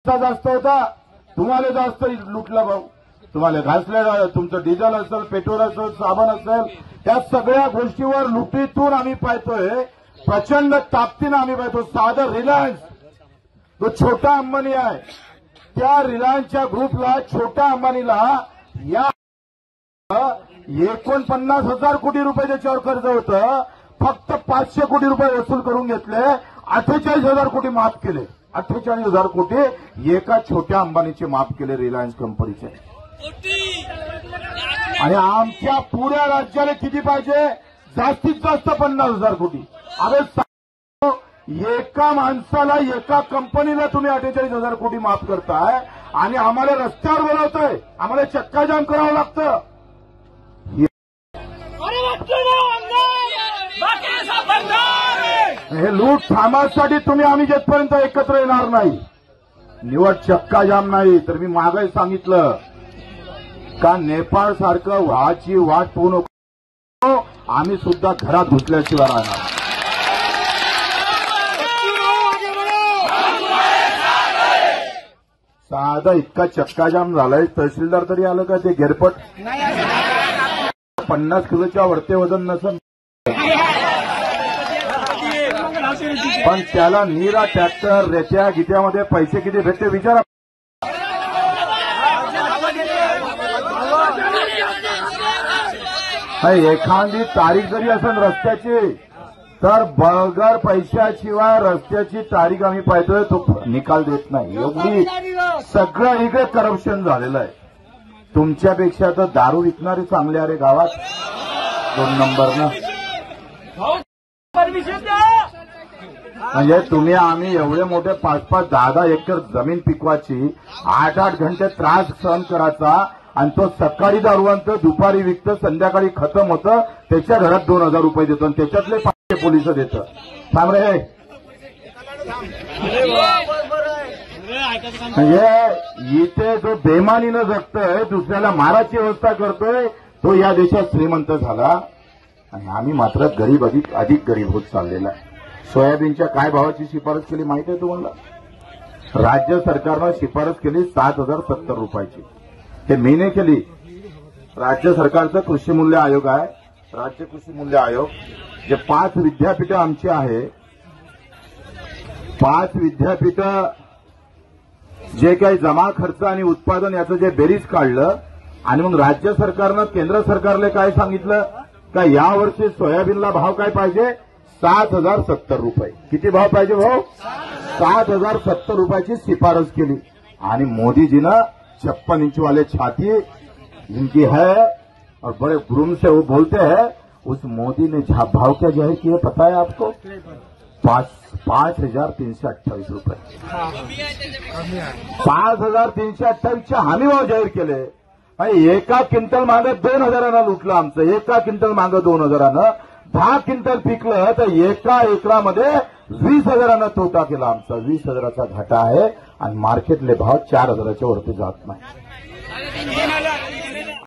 जास्त होता, तुम्हाला जास्त लुटला भाऊ, तुम्हाला घासल्या, तुमचं डिझेल असेल, पेट्रोल असेल, साबण असेल, त्या सगळ्या गोष्टीवर लुटीतून आम्ही पाहतोय, प्रचंड ताकदीनं आम्ही पाहतो. साधं रिलायन्स जो छोटा अंबानी आहे, त्या रिलायन्सच्या ग्रुपला, छोट्या अंबानीला या 49,000 कोटी रुपये त्याच्यावर कर्ज होतं, फक्त 500 कोटी रुपये वसूल करून घेतले, 48,000 कोटी माफ केले. 48,000 कोटी एका छोट्या अंबानीचे माफ केले रिलायन्स कंपनीचे. आणि आमच्या पुऱ्या राज्याला किती पाहिजे? जास्तीत जास्त 50,000 कोटी. अरे एका माणसाला, एका कंपनीला तुम्ही 48,000 कोटी माफ करताय आणि आम्हाला रस्त्यावर बोलावतोय, आम्हाला चक्का जाम करावं लागतं. हे लूट थांबण्यासाठी तुम्ही आम्ही जेथपर्यंत एकत्र येणार नाही, निवड चक्का जाम नाही. तर मी मागे सांगितलं का नेपाळ सारखं व्हाची वाट पूर्ण आम्ही सुद्धा घरात घुसल्याशिवाय राहणार. साधा इतका चक्का जाम झालाय, तहसीलदार तरी आलं का ते गेरपट? 50 किलोच्या वरते वजन नसेल, पण त्याला नीरा ट्रॅक्टर, रेत्या गिट्यामध्ये पैसे किती भेटते विचारा. एखादी तारीख जरी असेल रस्त्याची, तर बगर पैशाशिवाय रस्त्याची तारीख आम्ही पाहतोय, तो निकाल देत नाही. एवढी सगळं इकडे करप्शन झालेलं आहे. तुमच्यापेक्षा तर दारू विकणारे चांगले अरे गावात 2 नंबरनं. म्हणजे तुम्ही आम्ही एवढे मोठे 5-5, 10-10 एकर जमीन पिकवायची, 8-8 घंटे त्रास सहन करायचा, आणि तो सकाळी दारू आणतं, दुपारी विकतं, संध्याकाळी खतम होतं, त्याच्या घरात 2,000 रुपये देतो आणि त्याच्यातले 500 पोलिस देतं. थांब रे. म्हणजे इथे जो बेमानीनं जगतोय, दुसऱ्याला माराची व्यवस्था करतोय, तो या देशात श्रीमंत झाला आणि आम्ही मात्र गरीब अधिक गरीब होत चाललेला आहे. सोयाबीनच्या काय भावाची शिफारस केली माहिती आहे तुम्हाला? राज्य सरकारनं शिफारस केली 7,070 रुपयाची. ते मी नाही केली, राज्य सरकारचं कृषी मूल्य आयोग आहे, राज्य कृषी मूल्य आयोग. जे 5 विद्यापीठं आमची आहे, 5 विद्यापीठं जे काही जमा खर्च आणि उत्पादन याचं जे बेरीज काढलं, आणि मग राज्य सरकारनं केंद्र सरकारला काय सांगितलं का यावर्षी सोयाबीनला भाव काय पाहिजे? 7,070 रुपये. किती भाव पाहिजे भाऊ? 7,070 रुपयाची शिफारस केली. आणि मोदीजीनं 56 इंच वाले छाती इनकी है और बड़े गुरूम से वो बोलते हैं. उस मोदी ने भाव क्या जाहिर किए पता है आपको? 5,328 रुपये. 5,328चे हमी भाव जाहीर केले. आणि एका क्विंटल मागे 2,000 लुटलं आमचं. एका क्विंटल मागे 2,000. 10 क्विंटल पिकलं तर एका एकरामध्ये 20,000 तोटा केला आमचा. 20,000चा घाटा आहे आणि मार्केटले भाव 4,000च्या वरती जात नाही.